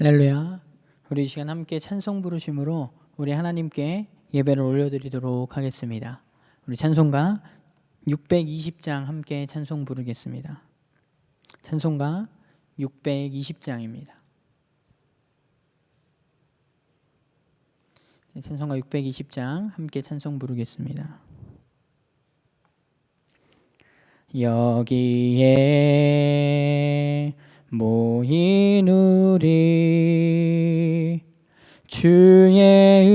할렐루야. 우리 이 시간 함께 찬송 부르심으로 우리 하나님께 예배를 올려드리도록 하겠습니다. 우리 찬송가 620장 함께 찬송 부르겠습니다. 찬송가 620장입니다. 찬송가 620장 함께 찬송 부르겠습니다. 여기에 모인 우리 주의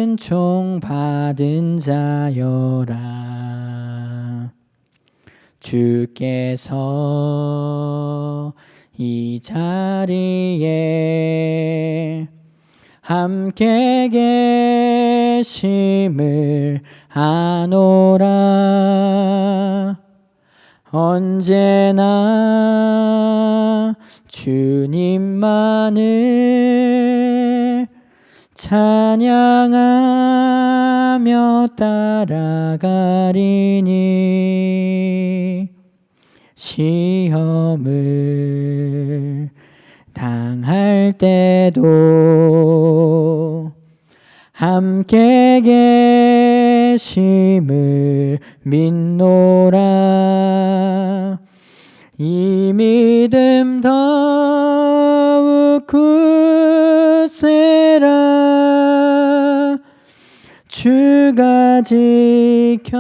은총 받은 자여라. 주께서 이 자리에 함께 계심을 아노라. 언제나 주님만을 찬양하며 따라가리니 시험을 당할 때도 함께 계심을 믿노라. 이 믿음 더욱 굳세라. 주가 지켜주신다.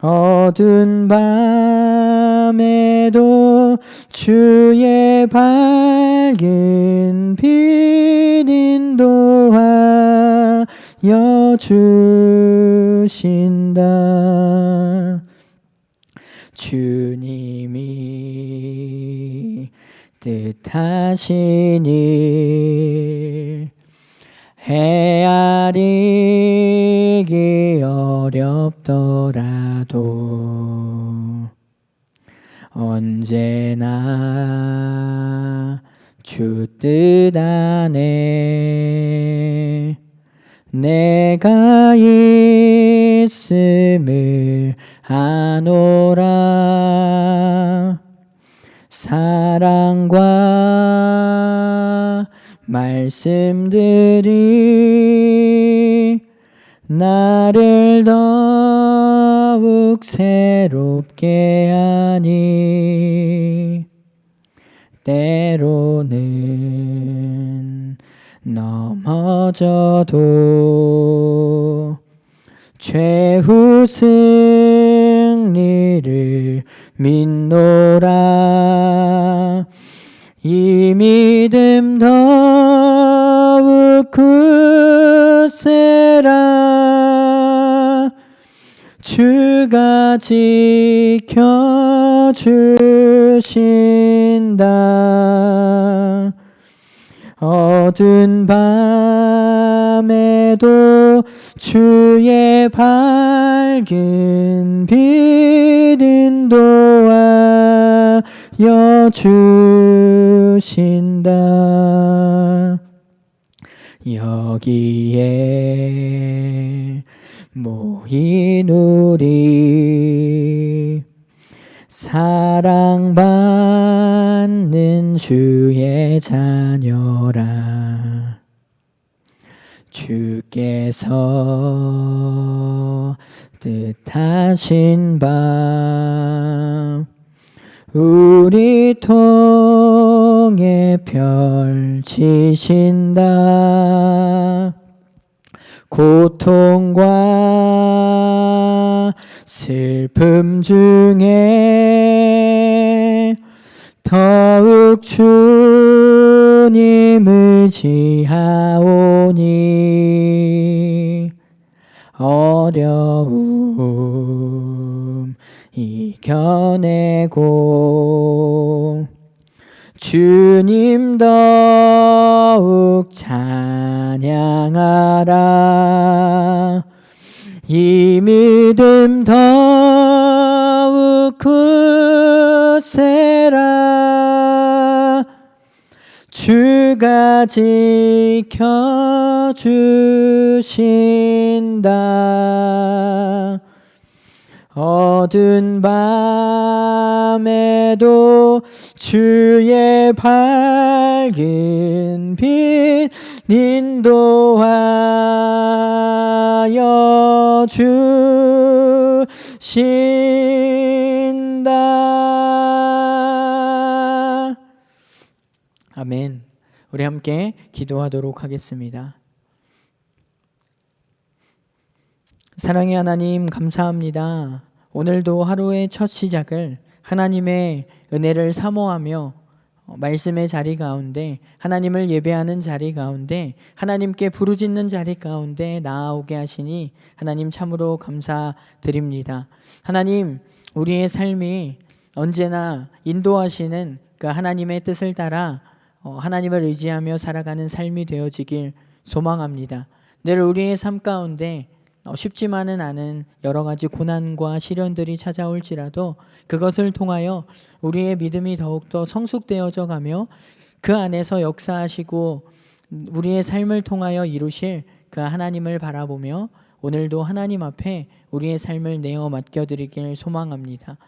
어두운 밤에도 주의 밝은 빛 인도하여 주신다. 주님이 뜻하신 일 헤아리기 어렵더라도 언제나 주 뜻 안에 내가 있음을 아노라. 사랑과 말씀들이 나를 더욱 새롭게 하니 때로는 넘어져도 최후 승리를 믿노라. 이 믿음 더욱 굳세라. 주가 지켜주신다. 어두운 밤에도 주의 밝은 빛 인도하여 주신다. 여기에 모인 우리 사랑받는 주의 자녀라. 주께서 뜻하신 바 우리 통해 펼치신다. 고통과 슬픔 중에 더욱 주님 의지하오니 어려움 이겨내고 주님 더욱 찬양하라. 이 믿음 더욱 굳세라. 주가 지켜주신다. 어두운 밤에도 주의 밝은 빛 인도하여 주신다. 아멘. 우리 함께 기도하도록 하겠습니다. 사랑의 하나님, 감사합니다. 오늘도 하루의 첫 시작을 하나님의 은혜를 사모하며 말씀의 자리 가운데, 하나님을 예배하는 자리 가운데, 하나님께 부르짖는 자리 가운데 나아오게 하시니 하나님 참으로 감사드립니다. 하나님, 우리의 삶이 언제나 인도하시는 그 하나님의 뜻을 따라 하나님을 의지하며 살아가는 삶이 되어지길 소망합니다. 늘 우리의 삶 가운데 쉽지만은 않은 여러 가지 고난과 시련들이 찾아올지라도 그것을 통하여 우리의 믿음이 더욱더 성숙되어져 가며 그 안에서 역사하시고 우리의 삶을 통하여 이루실 그 하나님을 바라보며 오늘도 하나님 앞에 우리의 삶을 내어 맡겨드리길 소망합니다.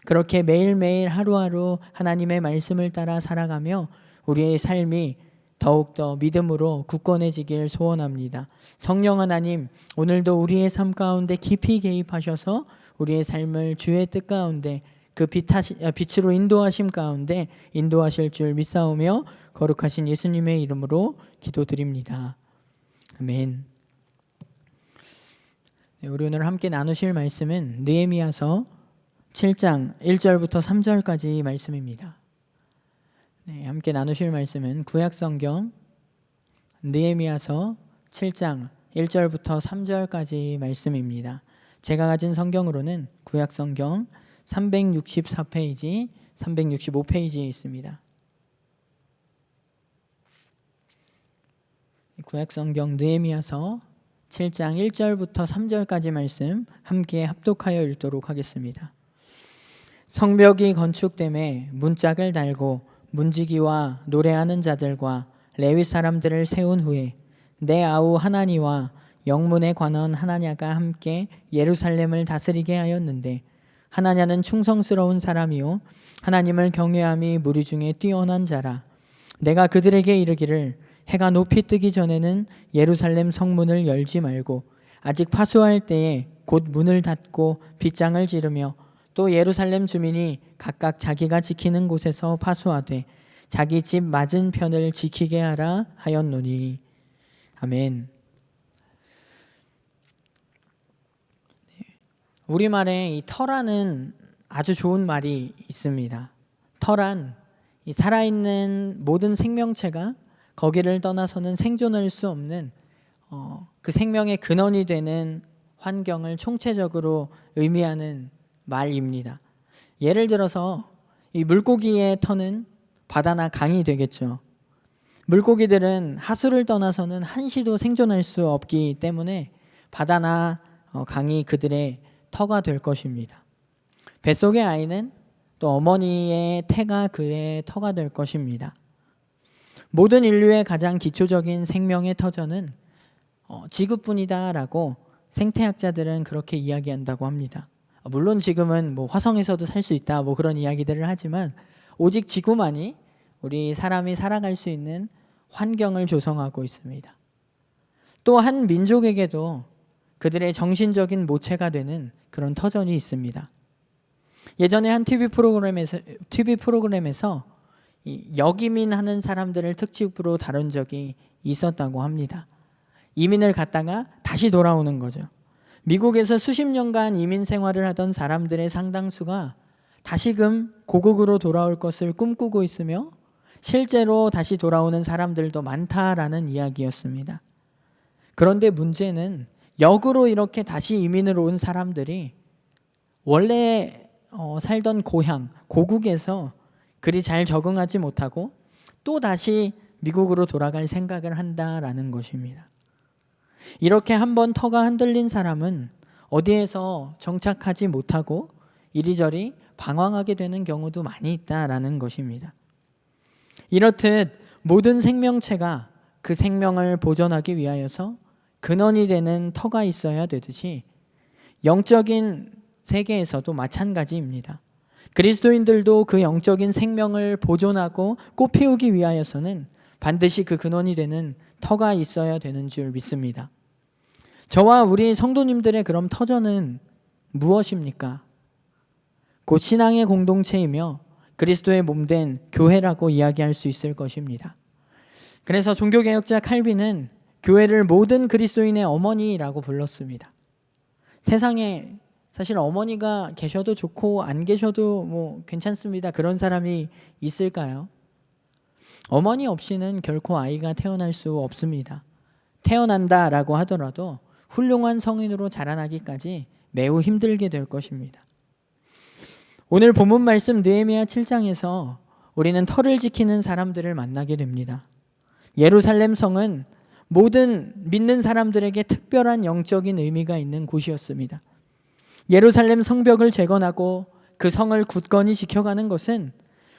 그렇게 매일매일 하루하루 하나님의 말씀을 따라 살아가며 우리의 삶이 더욱더 믿음으로 굳건해지길 소원합니다. 성령 하나님, 오늘도 우리의 삶 가운데 깊이 개입하셔서 우리의 삶을 주의 뜻 가운데 그 빛으로 인도하심 가운데 인도하실 줄 믿사오며 거룩하신 예수님의 이름으로 기도드립니다. 아멘. 우리 오늘 함께 나누실 말씀은 느헤미야서 7장 1절부터 3절까지 말씀입니다. 함께 나누실 말씀은 구약성경 느헤미야서 7장 1절부터 3절까지 말씀입니다. 제가 가진 성경으로는 구약성경 364페이지, 365페이지에 있습니다. 구약성경 느헤미야서 7장 1절부터 3절까지 말씀 함께 합독하여 읽도록 하겠습니다. 성벽이 건축됨에 문짝을 달고 문지기와 노래하는 자들과 레위 사람들을 세운 후에 내 아우 하나니와 영문의 관원 하나냐가 함께 예루살렘을 다스리게 하였는데, 하나냐는 충성스러운 사람이요 하나님을 경외함이 무리 중에 뛰어난 자라. 내가 그들에게 이르기를 해가 높이 뜨기 전에는 예루살렘 성문을 열지 말고 아직 파수할 때에 곧 문을 닫고 빗장을 지르며 또 예루살렘 주민이 각각 자기가 지키는 곳에서 파수하되 자기 집 맞은편을 지키게 하라 하였노니. 아멘. 우리말에 이 터라는 아주 좋은 말이 있습니다. 터란 이 살아있는 모든 생명체가 거기를 떠나서는 생존할 수 없는 그 생명의 근원이 되는 환경을 총체적으로 의미하는 말입니다. 예를 들어서 이 물고기의 터는 바다나 강이 되겠죠. 물고기들은 하수를 떠나서는 한시도 생존할 수 없기 때문에 바다나 강이 그들의 터가 될 것입니다. 뱃속의 아이는 또 어머니의 태가 그의 터가 될 것입니다. 모든 인류의 가장 기초적인 생명의 터전은 지구뿐이다라고 생태학자들은 그렇게 이야기한다고 합니다. 물론 지금은 화성에서도 살 수 있다 그런 이야기들을 하지만 오직 지구만이 우리 사람이 살아갈 수 있는 환경을 조성하고 있습니다. 또 한 민족에게도 그들의 정신적인 모체가 되는 그런 터전이 있습니다. 예전에 한 TV 프로그램에서 이 역이민하는 사람들을 특집으로 다룬 적이 있었다고 합니다. 이민을 갔다가 다시 돌아오는 거죠. 미국에서 수십 년간 이민 생활을 하던 사람들의 상당수가 다시금 고국으로 돌아올 것을 꿈꾸고 있으며 실제로 다시 돌아오는 사람들도 많다라는 이야기였습니다. 그런데 문제는 역으로 이렇게 다시 이민을 온 사람들이 원래 살던 고향, 고국에서 그리 잘 적응하지 못하고 또 다시 미국으로 돌아갈 생각을 한다라는 것입니다. 이렇게 한번 터가 흔들린 사람은 어디에서 정착하지 못하고 이리저리 방황하게 되는 경우도 많이 있다라는 것입니다. 이렇듯 모든 생명체가 그 생명을 보존하기 위하여서 근원이 되는 터가 있어야 되듯이 영적인 세계에서도 마찬가지입니다. 그리스도인들도 그 영적인 생명을 보존하고 꽃피우기 위하여서는 반드시 그 근원이 되는 터가 있어야 되는 줄 믿습니다. 저와 우리 성도님들의 그럼 터전은 무엇입니까? 곧 신앙의 공동체이며 그리스도의 몸된 교회라고 이야기할 수 있을 것입니다. 그래서 종교개혁자 칼빈은 교회를 모든 그리스도인의 어머니라고 불렀습니다. 세상에 사실 어머니가 계셔도 좋고 안 계셔도 뭐 괜찮습니다. 그런 사람이 있을까요? 어머니 없이는 결코 아이가 태어날 수 없습니다. 태어난다라고 하더라도 훌륭한 성인으로 자라나기까지 매우 힘들게 될 것입니다. 오늘 본문 말씀 느헤미야 7장에서 우리는 터를 지키는 사람들을 만나게 됩니다. 예루살렘 성은 모든 믿는 사람들에게 특별한 영적인 의미가 있는 곳이었습니다. 예루살렘 성벽을 재건하고 그 성을 굳건히 지켜가는 것은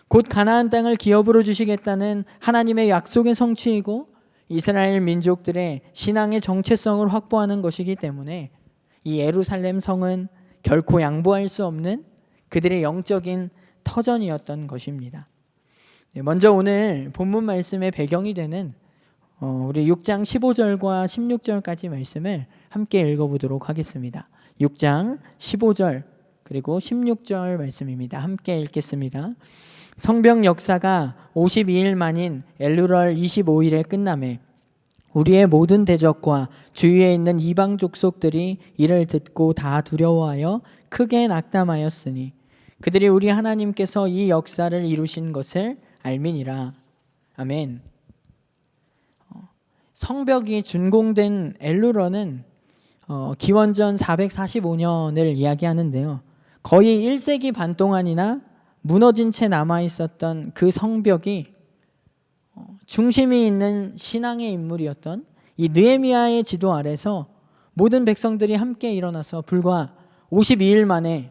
곧 가나안 땅을 기업으로 주시겠다는 하나님의 약속의 성취이고 이스라엘 민족들의 신앙의 정체성을 확보하는 것이기 때문에 이 예루살렘 성은 결코 양보할 수 없는 그들의 영적인 터전이었던 것입니다. 먼저 오늘 본문 말씀의 배경이 되는 우리 6장 15절과 16절까지 말씀을 함께 읽어보도록 하겠습니다. 6장 15절 그리고 16절 말씀입니다. 함께 읽겠습니다. 성벽 역사가 52일 만인 엘루럴 25일에 끝나매 우리의 모든 대적과 주위에 있는 이방 족속들이 이를 듣고 다 두려워하여 크게 낙담하였으니 그들이 우리 하나님께서 이 역사를 이루신 것을 알미니라. 아멘. 성벽이 준공된 엘루럴은 기원전 445년을 이야기하는데요. 거의 1세기 반 동안이나 무너진 채 남아있었던 그 성벽이 중심이 있는 신앙의 인물이었던 이 느헤미야의 지도 아래서 모든 백성들이 함께 일어나서 불과 52일 만에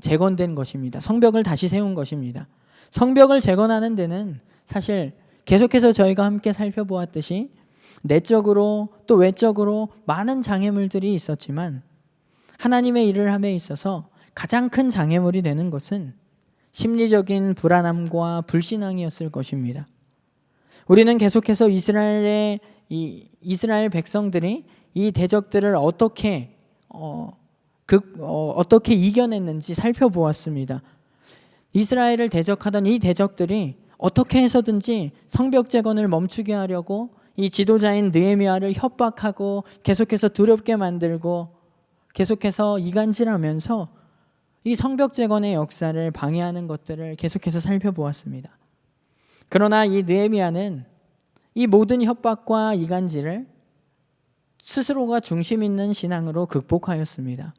재건된 것입니다. 성벽을 다시 세운 것입니다. 성벽을 재건하는 데는 사실 계속해서 저희가 함께 살펴보았듯이 내적으로 또 외적으로 많은 장애물들이 있었지만 하나님의 일을 함에 있어서 가장 큰 장애물이 되는 것은 심리적인 불안함과 불신앙이었을 것입니다. 우리는 계속해서 이스라엘 백성들이 이 대적들을 어떻게 이겨냈는지 살펴보았습니다. 이스라엘을 대적하던 이 대적들이 어떻게 해서든지 성벽 재건을 멈추게 하려고 이 지도자인 느헤미야를 협박하고 계속해서 두렵게 만들고 계속해서 이간질하면서 이 성벽 재건의 역사를 방해하는 것들을 계속해서 살펴보았습니다. 그러나 이 느헤미야는 이 모든 협박과 이간질을 스스로가 중심 있는 신앙으로 극복하였습니다.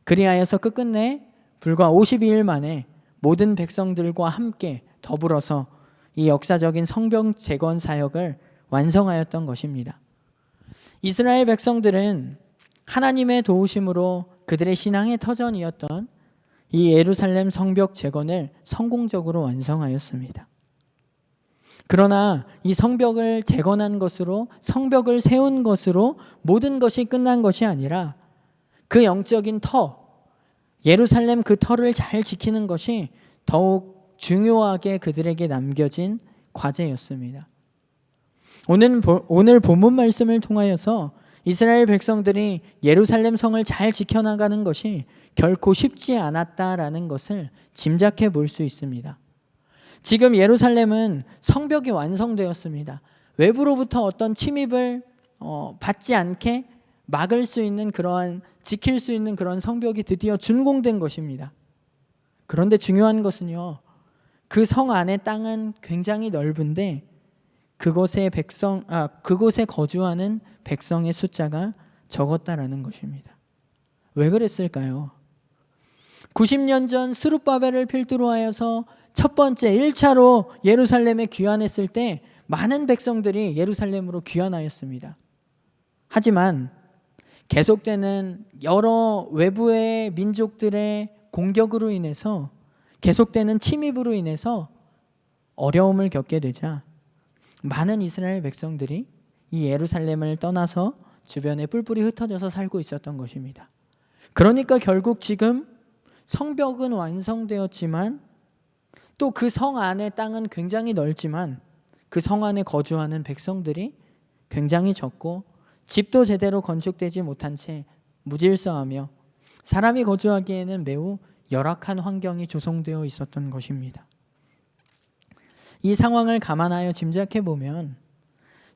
그리하여서 끝끝내 불과 52일 만에 모든 백성들과 함께 더불어서 이 역사적인 성벽 재건 사역을 완성하였던 것입니다. 이스라엘 백성들은 하나님의 도우심으로 그들의 신앙의 터전이었던 이 예루살렘 성벽 재건을 성공적으로 완성하였습니다. 그러나 이 성벽을 재건한 것으로, 성벽을 세운 것으로 모든 것이 끝난 것이 아니라 그 영적인 터, 예루살렘 그 터를 잘 지키는 것이 더욱 중요하게 그들에게 남겨진 과제였습니다. 오늘 본문 말씀을 통하여서 이스라엘 백성들이 예루살렘 성을 잘 지켜나가는 것이 결코 쉽지 않았다라는 것을 짐작해 볼 수 있습니다. 지금 예루살렘은 성벽이 완성되었습니다. 외부로부터 어떤 침입을 받지 않게 막을 수 있는 그러한, 지킬 수 있는 그런 성벽이 드디어 준공된 것입니다. 그런데 중요한 것은요, 그 성 안의 땅은 굉장히 넓은데 그곳에 거주하는 백성의 숫자가 적었다라는 것입니다. 왜 그랬을까요? 90년 전 스룹바벨을 필두로 하여서 첫 번째 1차로 예루살렘에 귀환했을 때 많은 백성들이 예루살렘으로 귀환하였습니다. 하지만 계속되는 여러 외부의 민족들의 공격으로 인해서, 계속되는 침입으로 인해서 어려움을 겪게 되자 많은 이스라엘 백성들이 이 예루살렘을 떠나서 주변에 뿔뿔이 흩어져서 살고 있었던 것입니다. 그러니까 결국 지금 성벽은 완성되었지만 또 그 성 안의 땅은 굉장히 넓지만 그 성 안에 거주하는 백성들이 굉장히 적고 집도 제대로 건축되지 못한 채 무질서하며 사람이 거주하기에는 매우 열악한 환경이 조성되어 있었던 것입니다. 이 상황을 감안하여 짐작해 보면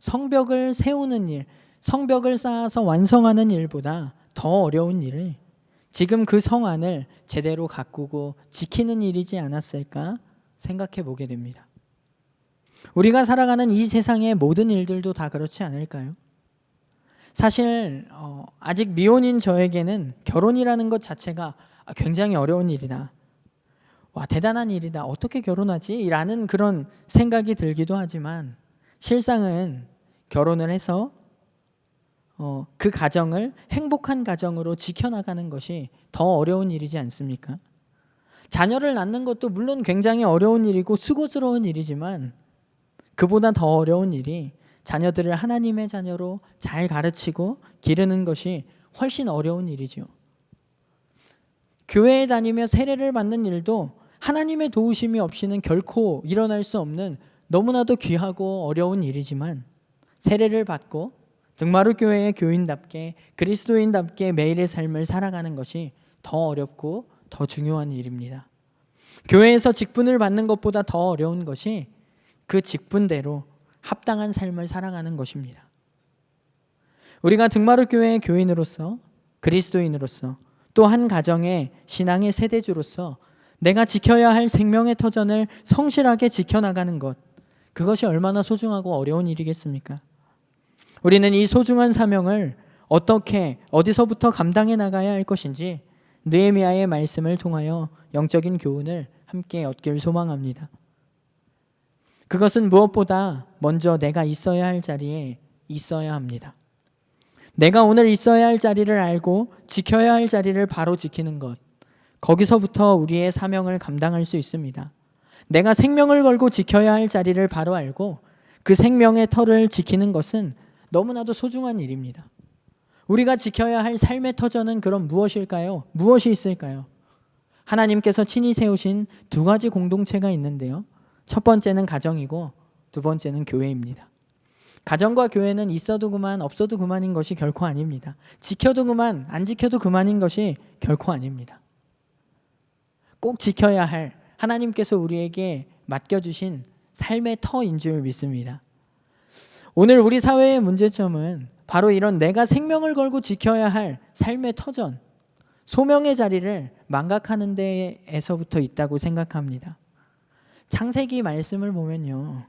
성벽을 세우는 일, 성벽을 쌓아서 완성하는 일보다 더 어려운 일을 지금 그 성 안을 제대로 가꾸고 지키는 일이지 않았을까 생각해 보게 됩니다. 우리가 살아가는 이 세상의 모든 일들도 다 그렇지 않을까요? 사실 아직 미혼인 저에게는 결혼이라는 것 자체가 굉장히 어려운 일이다. 와, 대단한 일이다. 어떻게 결혼하지? 라는 그런 생각이 들기도 하지만 실상은 결혼을 해서 그 가정을 행복한 가정으로 지켜나가는 것이 더 어려운 일이지 않습니까? 자녀를 낳는 것도 물론 굉장히 어려운 일이고 수고스러운 일이지만 그보다 더 어려운 일이 자녀들을 하나님의 자녀로 잘 가르치고 기르는 것이 훨씬 어려운 일이죠. 교회에 다니며 세례를 받는 일도 하나님의 도우심이 없이는 결코 일어날 수 없는 너무나도 귀하고 어려운 일이지만 세례를 받고 등마루 교회의 교인답게 그리스도인답게 매일의 삶을 살아가는 것이 더 어렵고 더 중요한 일입니다. 교회에서 직분을 받는 것보다 더 어려운 것이 그 직분대로 합당한 삶을 살아가는 것입니다. 우리가 등마루 교회의 교인으로서 그리스도인으로서 또 한 가정의 신앙의 세대주로서 내가 지켜야 할 생명의 터전을 성실하게 지켜나가는 것, 그것이 얼마나 소중하고 어려운 일이겠습니까? 우리는 이 소중한 사명을 어떻게 어디서부터 감당해 나가야 할 것인지 느헤미야의 말씀을 통하여 영적인 교훈을 함께 얻길 소망합니다. 그것은 무엇보다 먼저 내가 있어야 할 자리에 있어야 합니다. 내가 오늘 있어야 할 자리를 알고 지켜야 할 자리를 바로 지키는 것, 거기서부터 우리의 사명을 감당할 수 있습니다. 내가 생명을 걸고 지켜야 할 자리를 바로 알고 그 생명의 터를 지키는 것은 너무나도 소중한 일입니다. 우리가 지켜야 할 삶의 터전은 그럼 무엇일까요? 무엇이 있을까요? 하나님께서 친히 세우신 두 가지 공동체가 있는데요. 첫 번째는 가정이고 두 번째는 교회입니다. 가정과 교회는 있어도 그만 없어도 그만인 것이 결코 아닙니다. 지켜도 그만 안 지켜도 그만인 것이 결코 아닙니다. 꼭 지켜야 할 하나님께서 우리에게 맡겨주신 삶의 터인 줄 믿습니다. 오늘 우리 사회의 문제점은 바로 이런 내가 생명을 걸고 지켜야 할 삶의 터전, 소명의 자리를 망각하는 데에서부터 있다고 생각합니다. 창세기 말씀을 보면요,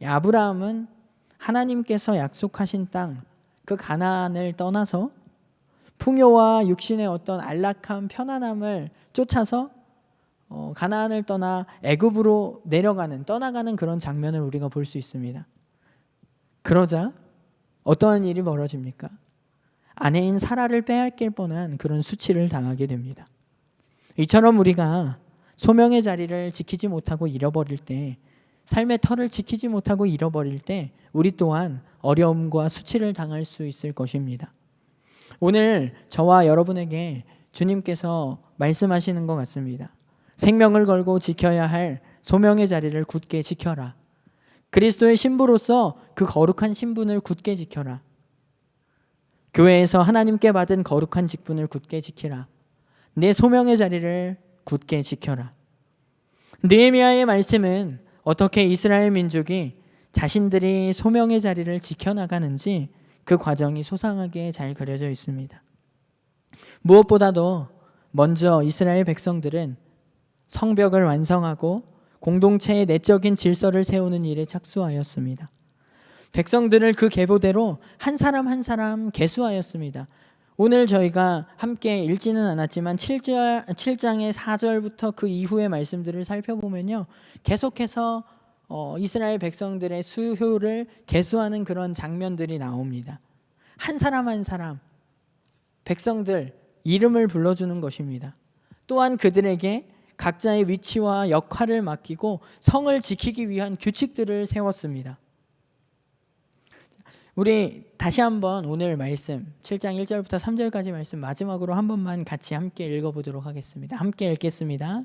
아브라함은 하나님께서 약속하신 땅, 그 가나안을 떠나서 풍요와 육신의 어떤 안락함, 편안함을 쫓아서 가나안을 떠나 애굽으로 떠나가는 그런 장면을 우리가 볼 수 있습니다. 그러자 어떠한 일이 벌어집니까? 아내인 사라를 빼앗길 뻔한 그런 수치를 당하게 됩니다. 이처럼 우리가 소명의 자리를 지키지 못하고 잃어버릴 때, 삶의 터를 지키지 못하고 잃어버릴 때 우리 또한 어려움과 수치를 당할 수 있을 것입니다. 오늘 저와 여러분에게 주님께서 말씀하시는 것 같습니다. 생명을 걸고 지켜야 할 소명의 자리를 굳게 지켜라. 그리스도의 신부로서 그 거룩한 신분을 굳게 지켜라. 교회에서 하나님께 받은 거룩한 직분을 굳게 지키라. 내 소명의 자리를 굳게 지켜라. 느헤미야의 말씀은 어떻게 이스라엘 민족이 자신들이 소명의 자리를 지켜나가는지 그 과정이 소상하게 잘 그려져 있습니다. 무엇보다도 먼저 이스라엘 백성들은 성벽을 완성하고 공동체의 내적인 질서를 세우는 일에 착수하였습니다. 백성들을 그 계보대로 한 사람 한 사람 계수하였습니다. 오늘 저희가 함께 읽지는 않았지만 7장의 4절부터 그 이후의 말씀들을 살펴보면요, 계속해서 이스라엘 백성들의 수효를 계수하는 그런 장면들이 나옵니다. 한 사람 한 사람 백성들 이름을 불러주는 것입니다. 또한 그들에게 각자의 위치와 역할을 맡기고 성을 지키기 위한 규칙들을 세웠습니다. 우리 다시 한번 오늘 말씀 7장 1절부터 3절까지 말씀 마지막으로 한 번만 같이 함께 읽어보도록 하겠습니다. 함께 읽겠습니다.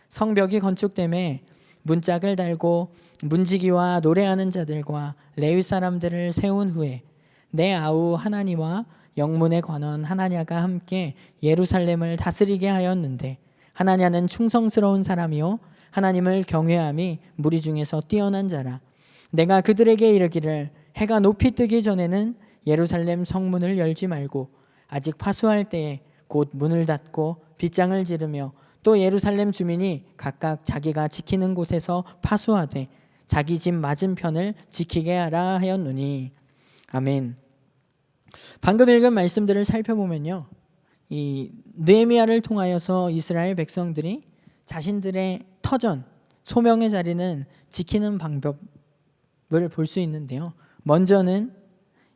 성벽이 건축됨에 문짝을 달고 문지기와 노래하는 자들과 레위 사람들을 세운 후에 내 아우 하나니와 영문의 관원 하나냐가 함께 예루살렘을 다스리게 하였는데, 하나냐는 충성스러운 사람이요 하나님을 경외함이 무리 중에서 뛰어난 자라. 내가 그들에게 이르기를 해가 높이 뜨기 전에는 예루살렘 성문을 열지 말고 아직 파수할 때에 곧 문을 닫고 빗장을 지르며 또 예루살렘 주민이 각각 자기가 지키는 곳에서 파수하되 자기 집 맞은편을 지키게 하라 하였노니. 아멘. 방금 읽은 말씀들을 살펴보면요, 이 느헤미야를 통하여서 이스라엘 백성들이 자신들의 터전, 소명의 자리는 지키는 방법을 볼 수 있는데요, 먼저는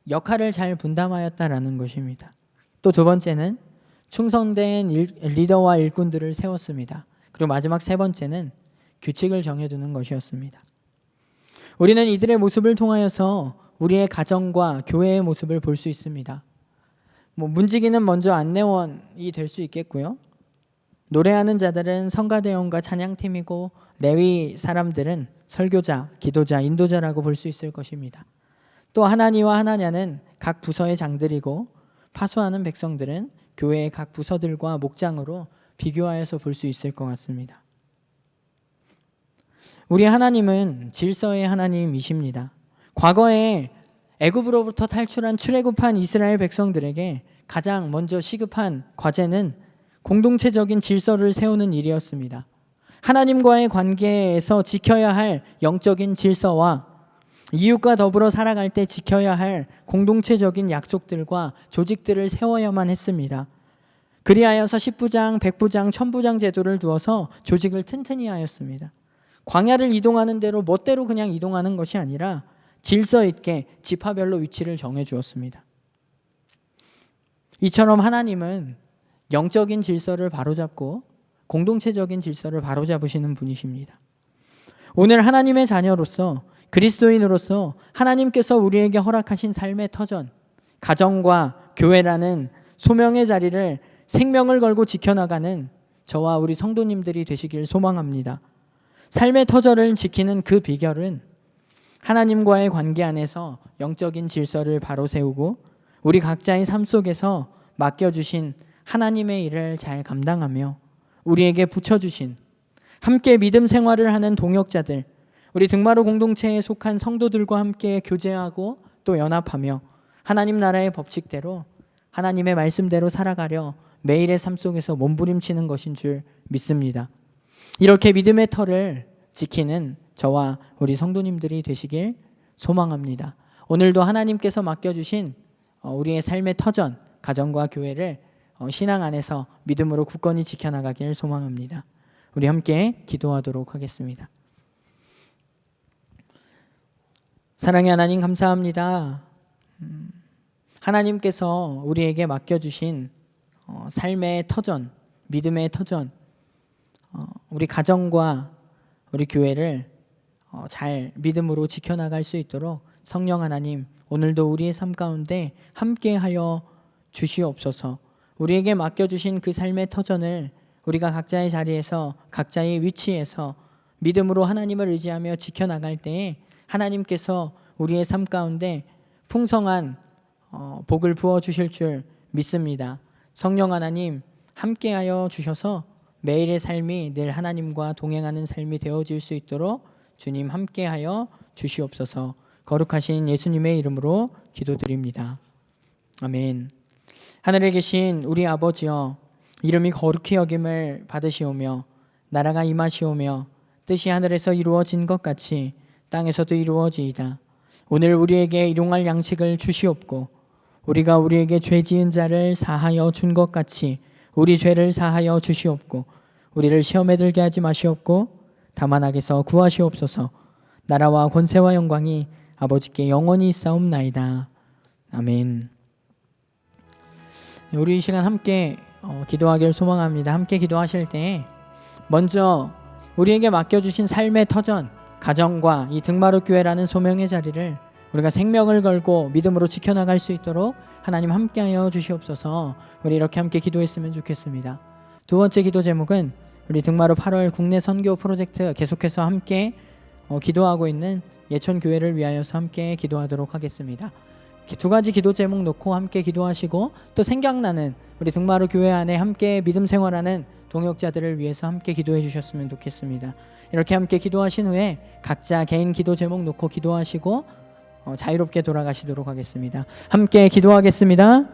역할을 잘 분담하였다라는 것입니다. 또 두 번째는 충성된 리더와 일꾼들을 세웠습니다. 그리고 마지막 세 번째는 규칙을 정해두는 것이었습니다. 우리는 이들의 모습을 통하여서 우리의 가정과 교회의 모습을 볼 수 있습니다. 문지기는 먼저 안내원이 될 수 있겠고요, 노래하는 자들은 성가대원과 찬양팀이고 레위 사람들은 설교자, 기도자, 인도자라고 볼 수 있을 것입니다. 또 하나니와 하나냐는 각 부서의 장들이고 파수하는 백성들은 교회의 각 부서들과 목장으로 비교하여서 볼 수 있을 것 같습니다. 우리 하나님은 질서의 하나님이십니다. 과거에 애굽으로부터 탈출한 출애굽한 이스라엘 백성들에게 가장 먼저 시급한 과제는 공동체적인 질서를 세우는 일이었습니다. 하나님과의 관계에서 지켜야 할 영적인 질서와 이웃과 더불어 살아갈 때 지켜야 할 공동체적인 약속들과 조직들을 세워야만 했습니다. 그리하여서 10부장, 100부장, 1000부장 제도를 두어서 조직을 튼튼히 하였습니다. 광야를 이동하는 대로 멋대로 그냥 이동하는 것이 아니라 질서 있게 지파별로 위치를 정해 주었습니다. 이처럼 하나님은 영적인 질서를 바로잡고 공동체적인 질서를 바로잡으시는 분이십니다. 오늘 하나님의 자녀로서, 그리스도인으로서 하나님께서 우리에게 허락하신 삶의 터전, 가정과 교회라는 소명의 자리를 생명을 걸고 지켜나가는 저와 우리 성도님들이 되시길 소망합니다. 삶의 터전을 지키는 그 비결은 하나님과의 관계 안에서 영적인 질서를 바로 세우고 우리 각자의 삶 속에서 맡겨주신 하나님의 일을 잘 감당하며 우리에게 붙여주신 함께 믿음 생활을 하는 동역자들, 우리 등마루 공동체에 속한 성도들과 함께 교제하고 또 연합하며 하나님 나라의 법칙대로 하나님의 말씀대로 살아가려 매일의 삶 속에서 몸부림치는 것인 줄 믿습니다. 이렇게 믿음의 터를 지키는 저와 우리 성도님들이 되시길 소망합니다. 오늘도 하나님께서 맡겨주신 우리의 삶의 터전, 가정과 교회를 신앙 안에서 믿음으로 굳건히 지켜나가길 소망합니다. 우리 함께 기도하도록 하겠습니다. 사랑의 하나님, 감사합니다. 하나님께서 우리에게 맡겨주신 삶의 터전, 믿음의 터전, 우리 가정과 우리 교회를 잘 믿음으로 지켜나갈 수 있도록 성령 하나님, 오늘도 우리의 삶 가운데 함께하여 주시옵소서. 우리에게 맡겨주신 그 삶의 터전을 우리가 각자의 자리에서 각자의 위치에서 믿음으로 하나님을 의지하며 지켜나갈 때에 하나님께서 우리의 삶 가운데 풍성한 복을 부어주실 줄 믿습니다. 성령 하나님, 함께하여 주셔서 매일의 삶이 늘 하나님과 동행하는 삶이 되어질 수 있도록 주님 함께하여 주시옵소서. 거룩하신 예수님의 이름으로 기도드립니다. 아멘. 하늘에 계신 우리 아버지여, 이름이 거룩히 여김을 받으시오며 나라가 임하시오며 뜻이 하늘에서 이루어진 것 같이 땅에서도 이루어지이다. 오늘 우리에게 일용할 양식을 주시옵고 우리가 우리에게 죄 지은 자를 사하여 준 것 같이 우리 죄를 사하여 주시옵고 우리를 시험에 들게 하지 마시옵고 다만 악에서 구하시옵소서. 나라와 권세와 영광이 아버지께 영원히 있사옵나이다. 아멘. 우리 이 시간 함께 기도하길 소망합니다. 함께 기도하실 때 먼저 우리에게 맡겨주신 삶의 터전, 가정과 이 등마루 교회라는 소명의 자리를 우리가 생명을 걸고 믿음으로 지켜나갈 수 있도록 하나님 함께하여 주시옵소서. 우리 이렇게 함께 기도했으면 좋겠습니다. 두 번째 기도 제목은 우리 등마루 8월 국내 선교 프로젝트 계속해서 함께 기도하고 있는 예천교회를 위하여서 함께 기도하도록 하겠습니다. 두 가지 기도 제목 놓고 함께 기도하시고 또 생각나는 우리 등마루 교회 안에 함께 믿음 생활하는 동역자들을 위해서 함께 기도해 주셨으면 좋겠습니다. 이렇게 함께 기도하신 후에 각자 개인 기도 제목 놓고 기도하시고 자유롭게 돌아가시도록 하겠습니다. 함께 기도하겠습니다.